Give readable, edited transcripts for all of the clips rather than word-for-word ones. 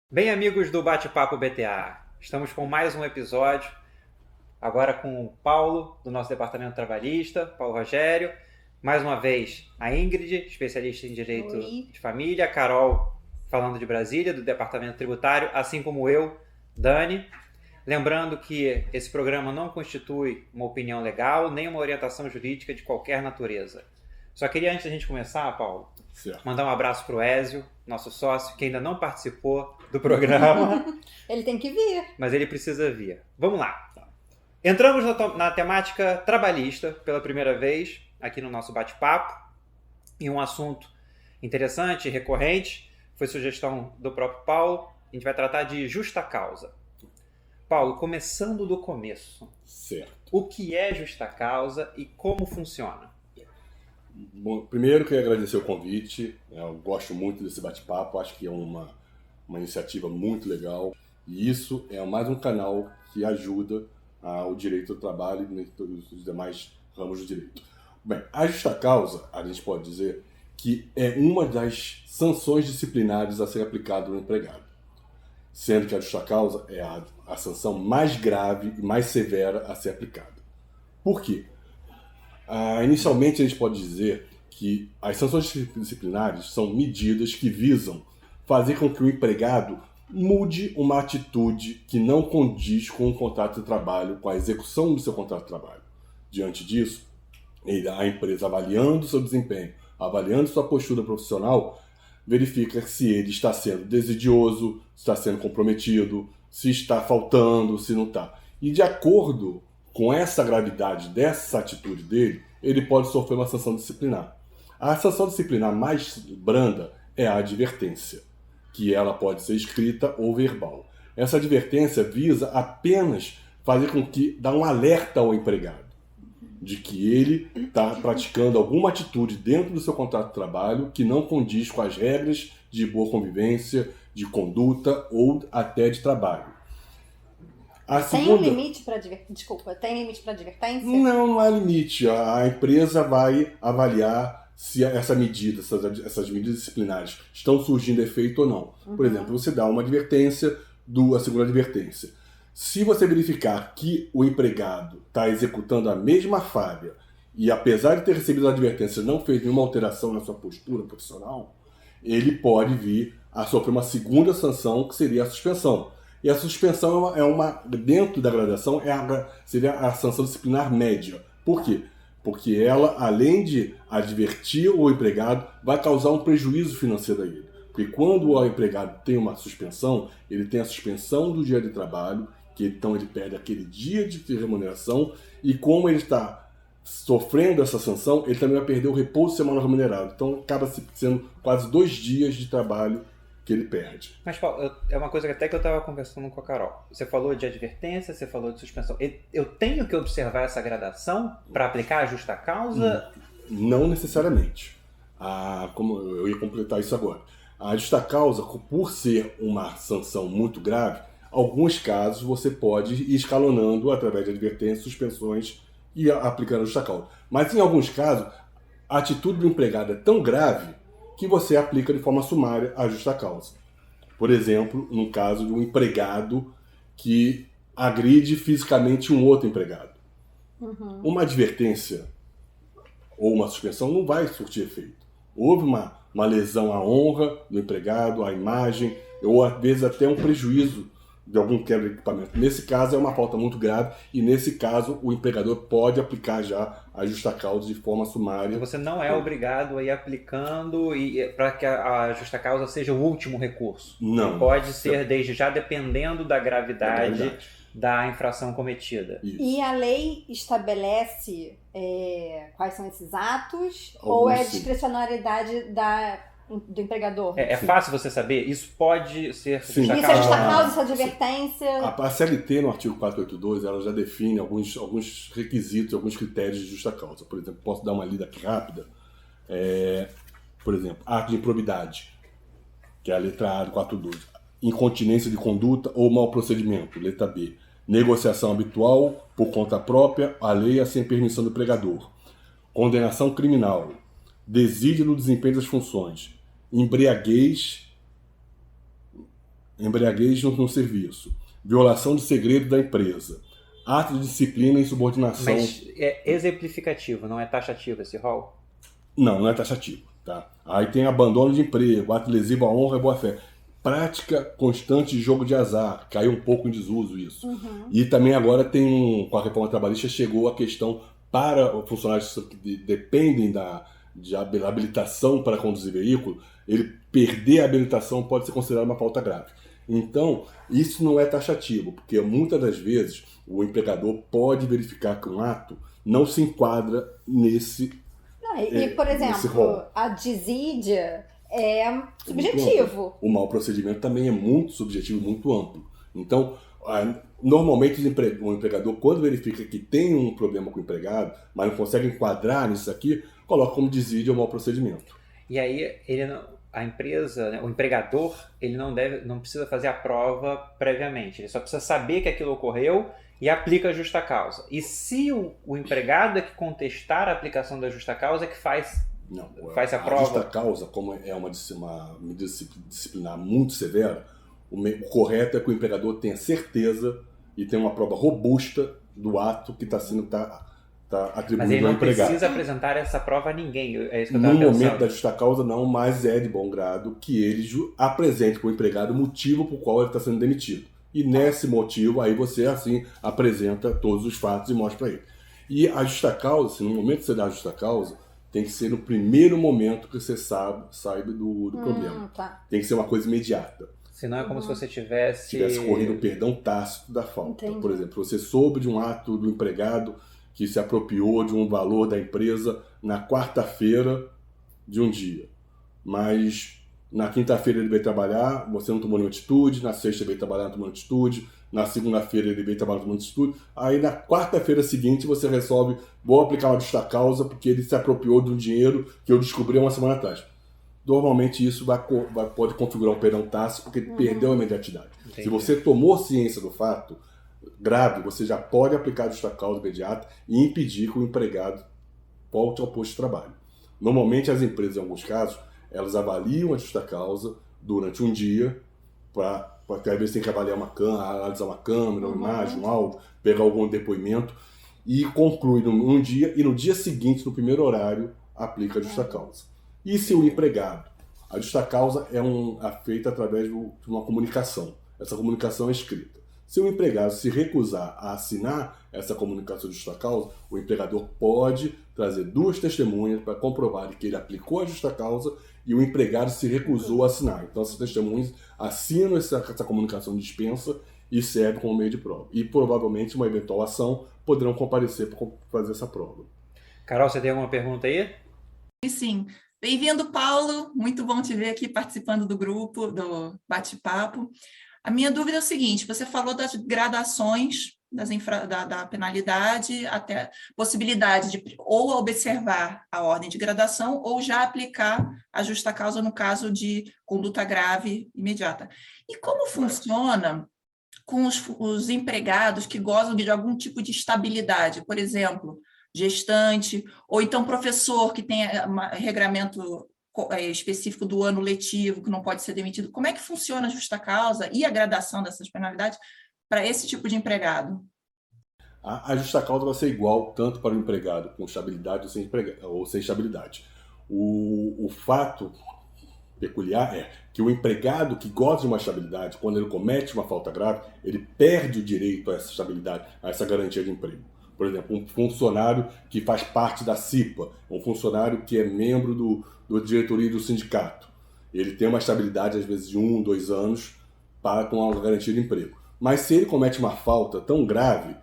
Bem, amigos do Bate-Papo BTA, estamos com mais um episódio, agora com o Paulo, do nosso departamento trabalhista, Paulo Rogério. Mais uma vez, a Ingrid, especialista em direito Oi. de família, a Carol, falando de Brasília, do departamento tributário, assim como eu, Dani. Lembrando que esse programa não constitui uma opinião legal, nem uma orientação jurídica de qualquer natureza. Só queria, antes da gente começar, Paulo, mandar um abraço para o Ézio, nosso sócio, que ainda não participou do programa. Ele tem que vir. Mas ele precisa vir. Vamos lá. Entramos na temática trabalhista pela primeira vez aqui no nosso bate-papo. E um assunto interessante, recorrente, foi sugestão do próprio Paulo. A gente vai tratar de justa causa. Paulo, começando do começo. Certo. O que é justa causa e como funciona? Bom, primeiro queria agradecer o convite. Eu gosto muito desse bate-papo, acho que é uma iniciativa muito legal. E isso é mais um canal que ajuda o direito do trabalho e todos os demais ramos do direito. Bem, a justa causa, a gente pode dizer que é uma das sanções disciplinares a ser aplicada no empregado. Sendo que a justa causa é a sanção mais grave e mais severa a ser aplicada. Por quê? Inicialmente, a gente pode dizer que as sanções disciplinares são medidas que visam fazer com que o empregado mude uma atitude que não condiz com o contrato de trabalho, com a execução do seu contrato de trabalho. Diante disso, a empresa, avaliando seu desempenho, avaliando sua postura profissional, verifica se ele está sendo desidioso, se está sendo comprometido, se está faltando, se não está. E de acordo com essa gravidade dessa atitude dele, ele pode sofrer uma sanção disciplinar. A sanção disciplinar mais branda é a advertência, que ela pode ser escrita ou verbal. Essa advertência visa apenas fazer com que dá um alerta ao empregado de que ele está praticando alguma atitude dentro do seu contrato de trabalho que não condiz com as regras de boa convivência, de conduta ou até de trabalho. Tem um limite para Desculpa, tem limite para advertência? Não há limite. A empresa vai avaliar se essa medida, essas medidas disciplinares estão surgindo efeito ou não. Por exemplo, você dá uma advertência, a segunda advertência. Se você verificar que o empregado está executando a mesma falha e, apesar de ter recebido a advertência, não fez nenhuma alteração na sua postura profissional, ele pode vir a sofrer uma segunda sanção, que seria a suspensão. E a suspensão dentro da gradação, seria a sanção disciplinar média. Por quê? Porque ela, além de advertir o empregado, vai causar um prejuízo financeiro a ele. Porque quando o empregado tem uma suspensão, ele tem a suspensão do dia de trabalho, que então ele perde aquele dia de remuneração, e como ele está sofrendo essa sanção, ele também vai perder o repouso semanal remunerado. Então acaba sendo quase 2 dias de trabalho que ele perde. Mas, Paulo, é uma coisa que até que eu estava conversando com a Carol. Você falou de advertência, você falou de suspensão. Eu tenho que observar essa gradação para aplicar a justa causa? Não necessariamente. Como eu ia completar isso agora. A justa causa, por ser uma sanção muito grave, alguns casos você pode ir escalonando através de advertências, suspensões e aplicando a justa causa. Mas em alguns casos, a atitude do empregado é tão grave que você aplica de forma sumária a justa causa. Por exemplo, no caso de um empregado que agride fisicamente um outro empregado. Uma advertência ou uma suspensão não vai surtir efeito. Houve uma lesão à honra do empregado, à imagem, ou às vezes até um prejuízo de algum quebra de equipamento. Nesse caso é uma falta muito grave e nesse caso o empregador pode aplicar já a justa causa de forma sumária. Você não é obrigado a ir aplicando para que a justa causa seja o último recurso. Não. Pode ser desde já, dependendo da gravidade da infração cometida. Isso. E a lei estabelece quais são esses atos ou é discricionariedade do empregador? É fácil você saber? Isso pode ser justa causa? Isso é justa causa, isso é advertência? A CLT, no artigo 482, ela já define alguns requisitos, alguns critérios de justa causa. Por exemplo, posso dar uma lida aqui rápida. Por exemplo, ato de improbidade, que é a letra A do 482. Incontinência de conduta ou mau procedimento, letra B. Negociação habitual por conta própria, alheia sem permissão do empregador. Condenação criminal. Desídia no desempenho das funções. Embriaguez embriaguez no serviço, violação de segredo da empresa, ato de disciplina e insubordinação. Mas é exemplificativo, não é taxativo esse rol? Não é taxativo. Tá? Aí tem abandono de emprego, ato lesivo à honra e boa-fé. Prática constante de jogo de azar, caiu um pouco em desuso isso. E também agora com a reforma trabalhista chegou a questão para funcionários que dependem de habilitação para conduzir veículo, ele perder a habilitação pode ser considerado uma falta grave. Então, isso não é taxativo, porque muitas das vezes o empregador pode verificar que um ato não se enquadra nesse por exemplo, a desídia é subjetivo. O mau procedimento também é muito subjetivo, muito amplo. Então, normalmente o empregador, quando verifica que tem um problema com o empregado, mas não consegue enquadrar nisso aqui, coloca como desídia ou mau procedimento. E aí a empresa, né, o empregador, ele não precisa fazer a prova previamente. Ele só precisa saber que aquilo ocorreu e aplica a justa causa. E se o empregado é que contestar a aplicação da justa causa, é que faz a prova? A justa causa, como é uma medida disciplinar muito severa, o correto é que o empregador tenha certeza e tenha uma prova robusta do ato que está sendo atribuído Mas ele ao não empregado. precisa apresentar essa prova a ninguém. É isso que eu No estava pensando. momento da justa causa, não, mas é de bom grado que ele apresente para o empregado o motivo por qual ele está sendo demitido. E nesse motivo, aí você assim apresenta todos os fatos e mostra para ele. E a justa causa, no momento que você dá a justa causa, tem que ser no primeiro momento que você saiba do problema. Tá. Tem que ser uma coisa imediata. Senão é como se você tivesse corrido o perdão tácito da falta. Entendi. Por exemplo, você soube de um ato do empregado que se apropriou de um valor da empresa na quarta-feira de um dia. Mas na quinta-feira ele veio trabalhar, você não tomou nenhuma atitude, na sexta ele veio trabalhar, não tomou nenhuma atitude, na segunda-feira ele veio trabalhar, não tomou nenhuma atitude, aí na quarta-feira seguinte você resolve, vou aplicar uma justa causa porque ele se apropriou de um dinheiro que eu descobri uma semana atrás. Normalmente isso pode configurar um perdão tácito porque perdeu a imediatidade. Entendi. Se você tomou ciência do fato grave, você já pode aplicar a justa causa imediata e impedir que o empregado volte ao posto de trabalho. Normalmente as empresas, em alguns casos, elas avaliam a justa causa durante um dia, porque às vezes tem que avaliar analisar uma câmera, uma imagem, um áudio, pegar algum depoimento, e conclui num dia, e no dia seguinte, no primeiro horário, aplica a justa causa. E se o empregado, a justa causa é feita através de uma comunicação, essa comunicação é escrita. Se o empregado se recusar a assinar essa comunicação de justa causa, o empregador pode trazer 2 testemunhas para comprovar que ele aplicou a justa causa e o empregado se recusou a assinar. Então, essas testemunhas assinam essa comunicação de dispensa e serve como meio de prova. E, provavelmente, uma eventual ação poderão comparecer para fazer essa prova. Carol, você tem alguma pergunta aí? Sim. Bem-vindo, Paulo. Muito bom te ver aqui participando do grupo, do bate-papo. A minha dúvida é o seguinte, você falou das gradações da penalidade, até possibilidade de ou observar a ordem de gradação ou já aplicar a justa causa no caso de conduta grave imediata. E como funciona com os empregados que gozam de algum tipo de estabilidade? Por exemplo, gestante, ou então professor que tem regramento específico do ano letivo, que não pode ser demitido. Como é que funciona a justa causa e a gradação dessas penalidades para esse tipo de empregado? A justa causa vai ser igual tanto para o empregado com estabilidade ou sem estabilidade. O fato peculiar é que o empregado que goza de uma estabilidade, quando ele comete uma falta grave, ele perde o direito a essa estabilidade, a essa garantia de emprego. Por exemplo, um funcionário que faz parte da CIPA, um funcionário que é membro do diretoria do sindicato. Ele tem uma estabilidade, às vezes, de 1, 2 anos com uma garantia de emprego. Mas se ele comete uma falta tão grave,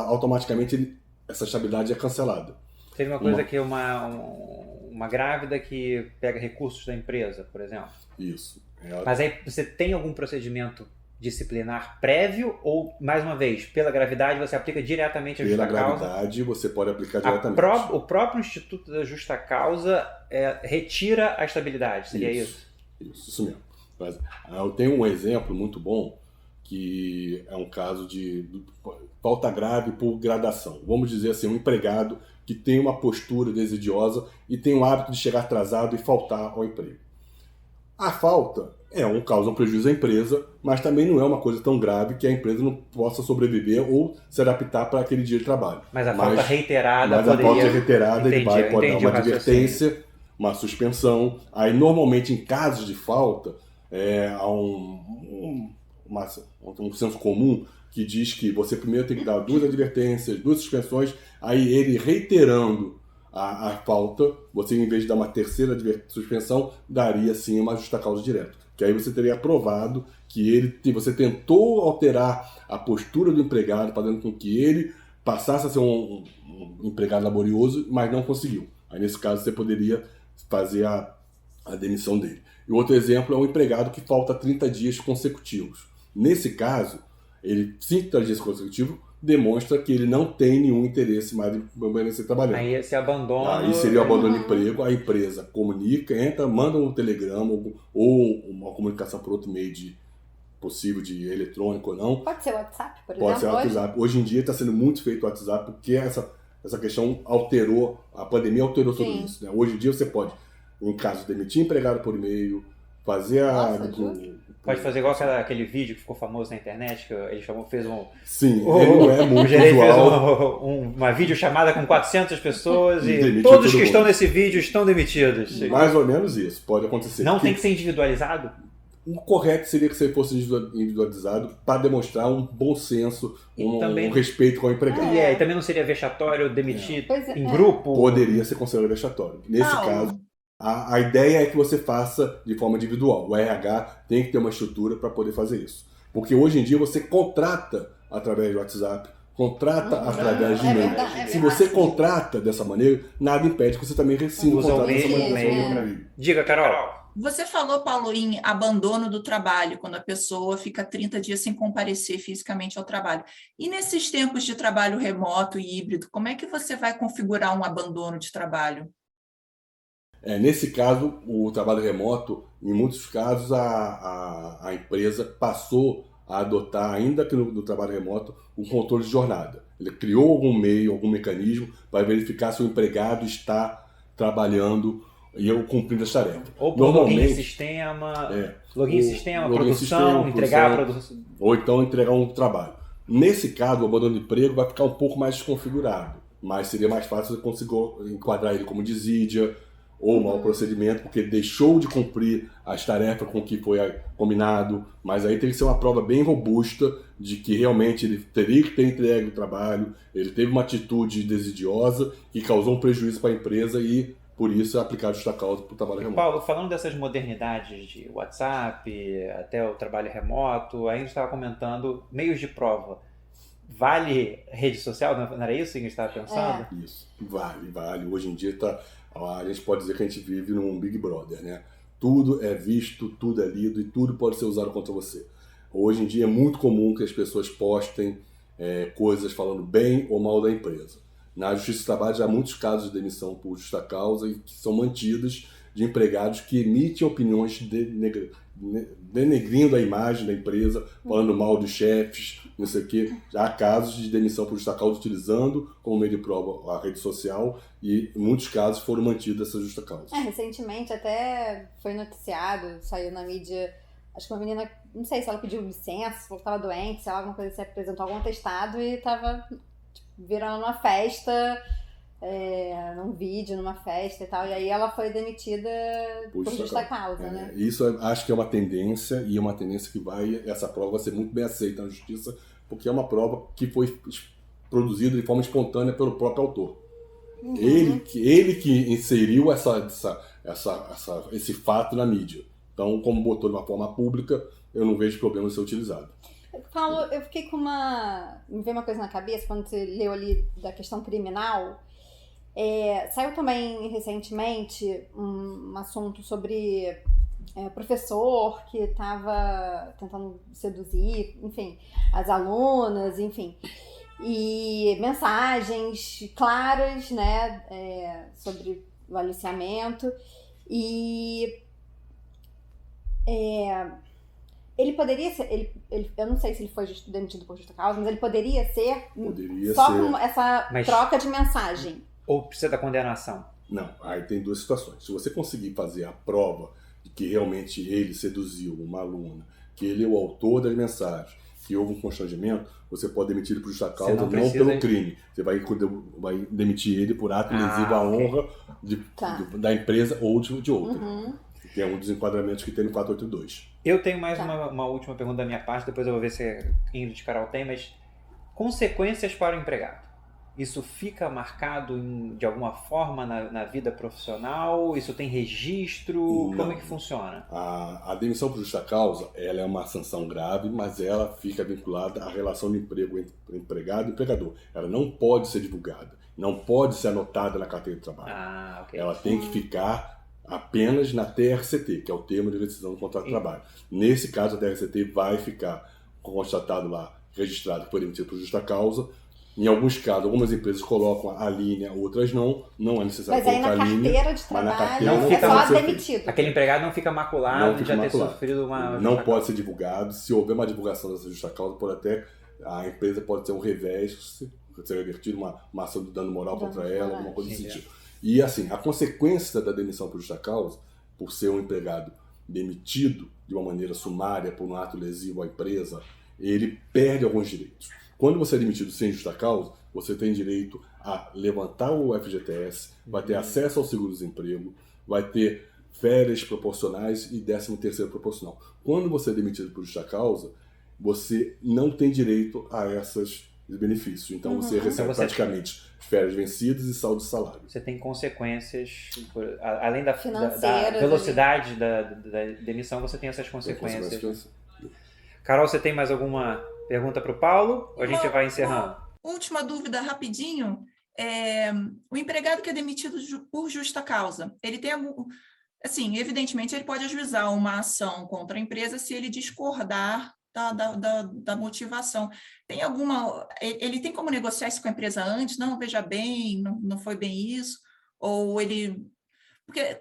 automaticamente essa estabilidade é cancelada. Teve uma coisa que uma grávida que pega recursos da empresa, por exemplo. Isso. Mas aí você tem algum procedimento disciplinar prévio ou, mais uma vez, pela gravidade você aplica diretamente a justa causa? Pela gravidade você pode aplicar diretamente. O próprio Instituto da Justa Causa retira a estabilidade, seria isso? Isso mesmo. Mas, eu tenho um exemplo muito bom que é um caso de falta grave por gradação. Vamos dizer assim, um empregado que tem uma postura desidiosa e tem o hábito de chegar atrasado e faltar ao emprego. A falta causa um prejuízo à empresa, mas também não é uma coisa tão grave que a empresa não possa sobreviver ou se adaptar para aquele dia de trabalho. Mas a falta reiterada Mas poderia... a falta reiterada, ele pode dar uma o advertência, uma suspensão. Aí, normalmente, em casos de falta, há um senso comum que diz que você primeiro tem que dar 2 advertências, 2 suspensões, aí ele reiterando a falta, você, em vez de dar uma terceira suspensão, daria sim uma justa causa direta. Que aí você teria provado que você tentou alterar a postura do empregado, fazendo com que ele passasse a ser um empregado laborioso, mas não conseguiu. Aí, nesse caso, você poderia fazer a demissão dele. E outro exemplo é um empregado que falta 30 dias consecutivos. Nesse caso, ele 30 dias consecutivos demonstra que ele não tem nenhum interesse mais em permanecer trabalhando. Aí esse abandono... Aí seria o abandono de emprego, a empresa comunica, manda um telegrama ou uma comunicação por outro meio possível de eletrônico ou não. Pode ser o WhatsApp, por exemplo? Pode ser o WhatsApp. Hoje em dia está sendo muito feito o WhatsApp porque essa questão a pandemia alterou tudo isso. Né? Hoje em dia você pode, em caso, demitir empregado por e-mail, fazer Pode fazer igual aquele vídeo que ficou famoso na internet, que ele fez um... Sim, ele não é muito o gerente usual. Fez uma videochamada com 400 pessoas e todos que estão nesse vídeo estão demitidos. Mais ou menos isso, pode acontecer. Não tem que ser individualizado? O correto seria que você fosse individualizado para demonstrar um bom senso, um respeito com o empregado. E também não seria vexatório demitir em grupo? Poderia ser considerado vexatório. Nesse caso, a ideia é que você faça de forma individual. O RH tem que ter uma estrutura para poder fazer isso. Porque hoje em dia você contrata através do WhatsApp, contrata através de e-mail. Se você contrata dessa maneira, nada impede que você também rescinde o contrato dessa maneira. Diga, Carol. Você falou, Paulo, em abandono do trabalho, quando a pessoa fica 30 dias sem comparecer fisicamente ao trabalho. E nesses tempos de trabalho remoto e híbrido, como é que você vai configurar um abandono de trabalho? Nesse caso, o trabalho remoto, em muitos casos, a empresa passou a adotar, ainda que no trabalho remoto, o controle de jornada. Ele criou algum meio, algum mecanismo para verificar se o empregado está trabalhando e eu cumprindo as tarefas. Ou por login em sistema, produção, entregar a produção. Ou então entregar um trabalho. Nesse caso, o abandono de emprego vai ficar um pouco mais desconfigurado, mas seria mais fácil você conseguir enquadrar ele como desídia ou mau procedimento, porque ele deixou de cumprir as tarefas com que foi combinado, mas aí tem que ser uma prova bem robusta de que realmente ele teria que ter entregue o trabalho, ele teve uma atitude desidiosa que causou um prejuízo para a empresa e por isso é aplicado justa causa para o trabalho remoto. Paulo, falando dessas modernidades de WhatsApp, até o trabalho remoto, a gente estava comentando meios de prova. Vale rede social? Não era isso que a gente estava pensando? Isso, vale. Hoje em dia a gente pode dizer que a gente vive num Big Brother, né? Tudo é visto, tudo é lido e tudo pode ser usado contra você. Hoje em dia é muito comum que as pessoas postem coisas falando bem ou mal da empresa. Na Justiça do Trabalho já há muitos casos de demissão por justa causa e que são mantidos de empregados que emitem opiniões denegrindo a imagem da empresa, falando mal dos chefes, não sei o quê. Já há casos de demissão por justa causa utilizando como meio de prova a rede social e em muitos casos foram mantidas essa justa causa. Recentemente até foi noticiado, saiu na mídia, acho que uma menina, não sei se ela pediu licença, falou que estava doente, se ela alguma coisa, se apresentou algum atestado e estava virando uma festa, num vídeo, numa festa e tal, e aí ela foi demitida por justa causa, né? Isso acho que é uma tendência, e é uma tendência que essa prova vai ser muito bem aceita na justiça, porque é uma prova que foi produzida de forma espontânea pelo próprio autor. Uhum. Ele que inseriu esse fato na mídia. Então, como botou de uma forma pública, eu não vejo problema de ser utilizado. Paulo, eu fiquei me veio uma coisa na cabeça quando você leu ali da questão criminal. Saiu também recentemente um assunto sobre professor que estava tentando seduzir, enfim, as alunas, enfim, e mensagens claras, né, sobre o aliciamento e ele poderia ser, eu não sei se ele foi demitido por justa causa, mas ele poderia ser com essa troca de mensagem. Ou precisa da condenação? Não, aí tem duas situações. Se você conseguir fazer a prova de que realmente ele seduziu uma aluna, que ele é o autor das mensagens, que houve um constrangimento, você pode demitir ele por justa causa, não pelo crime. Você vai demitir ele por ato lesivo à honra da empresa ou de outra. Que é um dos enquadramentos que tem no 482. Eu tenho mais uma última pergunta da minha parte, depois eu vou ver se Ingrid e Carol tem, mas consequências para o empregado. Isso fica marcado de alguma forma na vida profissional? Isso tem registro? Não. Como é que funciona? A demissão por justa causa, ela é uma sanção grave, mas ela fica vinculada à relação de emprego entre empregado e empregador. Ela não pode ser divulgada, não pode ser anotada na carteira de trabalho. Okay. Ela tem que ficar apenas na TRCT, que é o termo de rescisão do contrato de trabalho. Nesse caso, a TRCT vai ficar constatado lá, registrado que foi demitido por justa causa. Em alguns casos, algumas empresas colocam a linha, outras não é necessário colocar a linha. Mas aí na carteira de trabalho não é só demitido. Aquele empregado não fica maculado de já ter sofrido uma... Não pode ser divulgado. Se houver uma divulgação dessa justa causa, a empresa pode ter um revés, ser revertido, uma ação de dano moral contra ela, alguma coisa desse sentido. E assim, a consequência da demissão por justa causa, por ser um empregado demitido de uma maneira sumária por um ato lesivo à empresa, ele perde alguns direitos. Quando você é demitido sem justa causa, você tem direito a levantar o FGTS, vai ter acesso ao seguro-desemprego, vai ter férias proporcionais e 13º proporcional. Quando você é demitido por justa causa, você não tem direito a esses benefícios. Então você recebe praticamente férias vencidas e saldo de salário. Você tem consequências, além da velocidade da demissão, você tem essas consequências. Carol, você tem mais alguma pergunta para o Paulo? Ou a gente vai encerrando? Última dúvida, rapidinho. O empregado que é demitido por justa causa, ele tem algum... Assim, evidentemente, ele pode ajuizar uma ação contra a empresa se ele discordar da motivação. Tem alguma... Ele tem como negociar isso com a empresa antes? Não, veja bem, não foi bem isso? Ou ele... Porque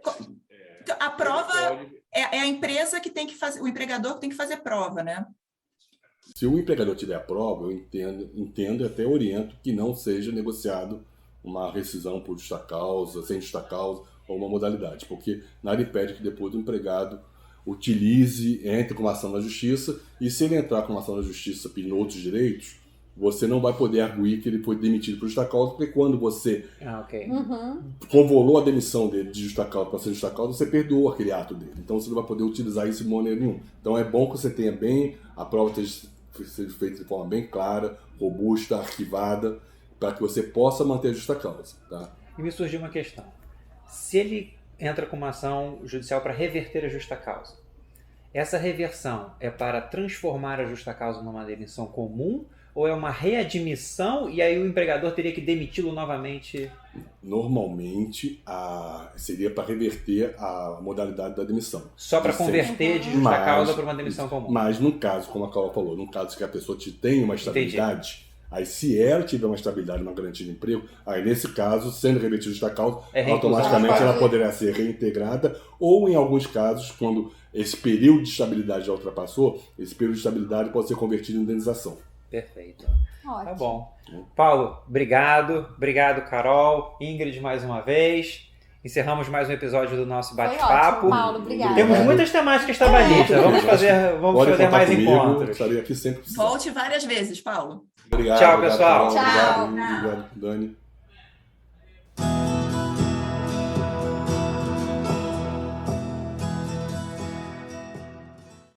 a prova... É a empresa que tem que fazer, o empregador que tem que fazer prova, né? Se o empregador tiver a prova, eu entendo e até oriento que não seja negociado uma rescisão por justa causa, sem justa causa ou uma modalidade, porque nada impede que depois o empregado entre com uma ação na justiça, e se ele entrar com uma ação na justiça pedindo outros direitos, você não vai poder arguir que ele foi demitido por justa causa, porque quando você convolou a demissão dele de justa causa para ser justa causa, você perdoou aquele ato dele. Então você não vai poder utilizar isso de maneira nenhuma. Então é bom que você tenha a prova seja feita de forma bem clara, robusta, arquivada, para que você possa manter a justa causa. Tá? E me surgiu uma questão. Se ele entra com uma ação judicial para reverter a justa causa, essa reversão é para transformar a justa causa numa demissão comum, ou é uma readmissão e aí o empregador teria que demiti-lo novamente? Normalmente seria para reverter a modalidade da demissão. Só para converter de justa causa para uma demissão comum. Mas no caso, como a Carol falou, no caso que a pessoa tem uma estabilidade, aí se ela tiver uma estabilidade, uma garantia de emprego, aí nesse caso, sendo revertida justa causa, automaticamente ela poderá ser reintegrada, ou em alguns casos, quando esse período de estabilidade já ultrapassou, esse período de estabilidade pode ser convertido em indenização. Perfeito. Ótimo. Tá bom. Paulo, obrigado. Obrigado, Carol. Ingrid, mais uma vez. Encerramos mais um episódio do nosso bate-papo. Foi ótimo, Paulo. Obrigada. Temos muitas temáticas trabalhistas. Vamos fazer mais encontros. Estarei aqui sempre. Volte várias vezes, Paulo. Obrigado. Tchau, pessoal. Carol. Obrigado, Dani.